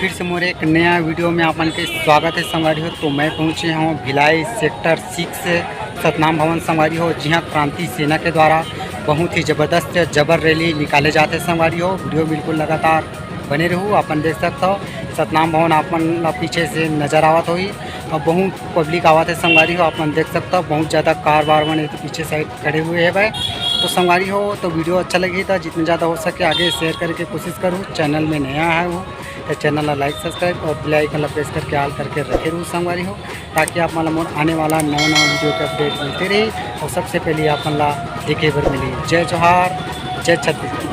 फिर से मोरे एक नया वीडियो में आपन के स्वागत है संगवारी हो। तो मैं पहुंचे हूँ भिलाई सेक्टर 6 सतनाम भवन संगवारी हो, जहाँ क्रांति सेना के द्वारा बहुत ही ज़बरदस्त जबर रैली निकाले जाते संगवारी हो। वीडियो बिल्कुल लगातार बने रहूँ। अपन देख सकता हो सतनाम भवन अपन पीछे से नज़र आवत हुई और बहुत पब्लिक आवत है संगवारी हो। अपन देख सकता हो बहुत ज़्यादा कार बार बने तो पीछे साइड खड़े हुए हैं भाई। तो संगवारी हो तो वीडियो अच्छा लगी था, जितना ज़्यादा हो सके आगे शेयर करके कोशिश करूँ। चैनल में नया है वो तो चैनल ला लाइक सब्सक्राइब और बेल आइकन प्रेस करके ऑल करके रखे रहूँ संगवारी हो, ताकि आप मतलब आने वाला नवा वीडियो के अपडेट मिलते रही और सबसे पहले अपन ला देखे बर मिली। जय जोहार, जय छत्तीसगढ़।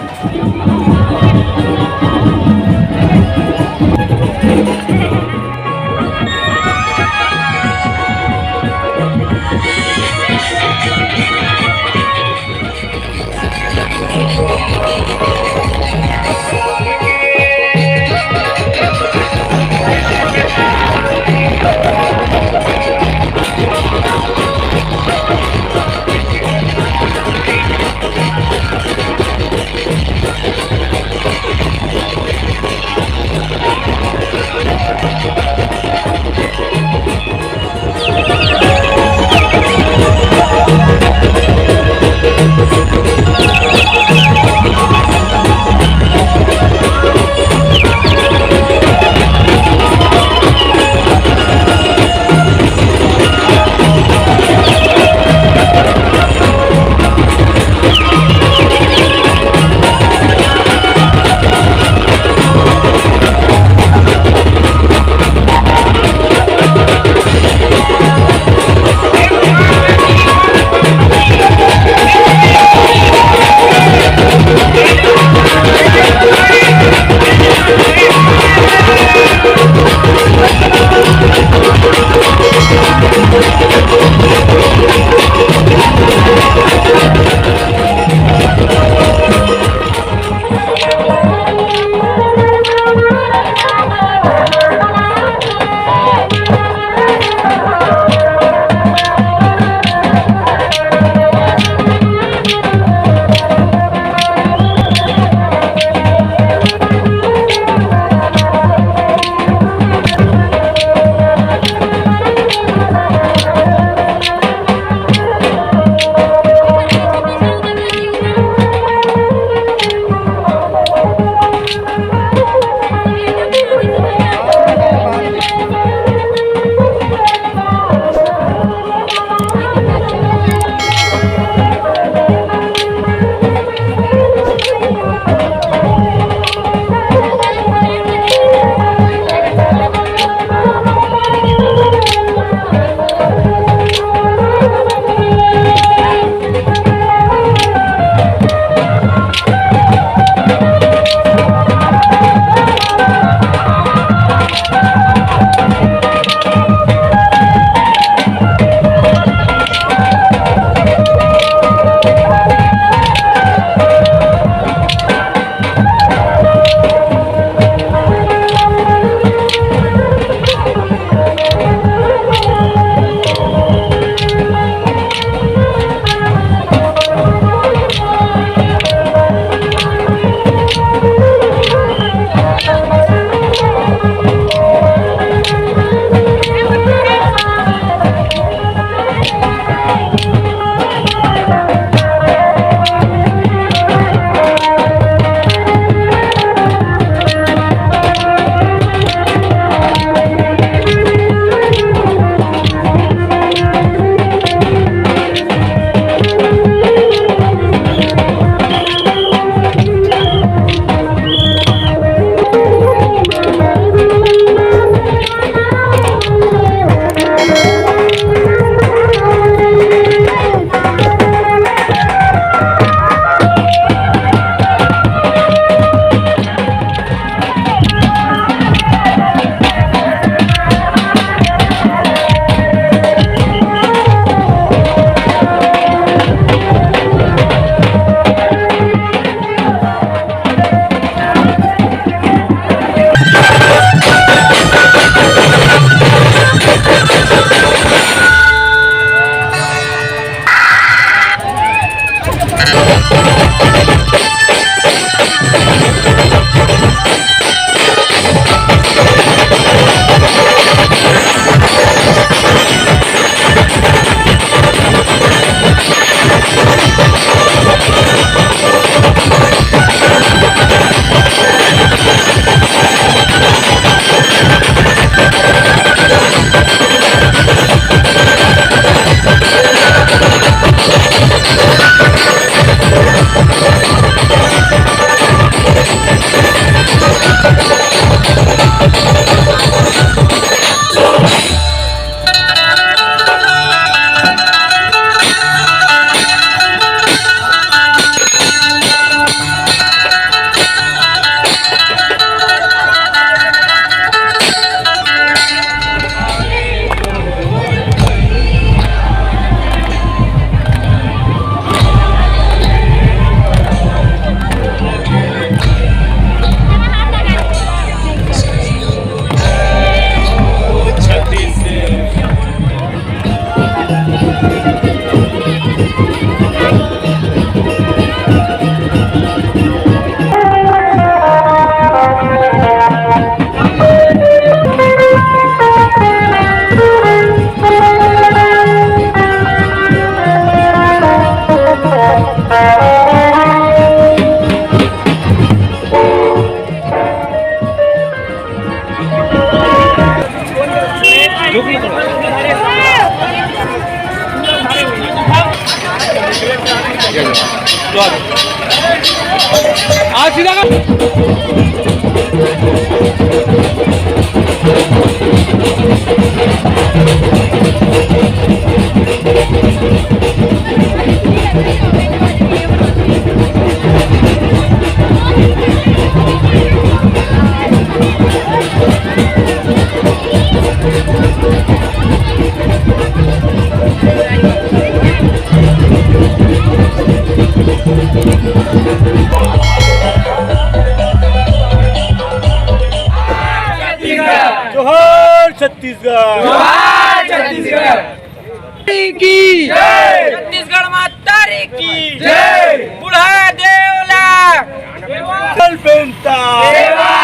आज सीधा जोहार छत्तीसगढ़, जोहार छत्तीसगढ़ की जय, छत्तीसगढ़ मातारी की जय, बुढ़ा देवला कल पेंता सेवा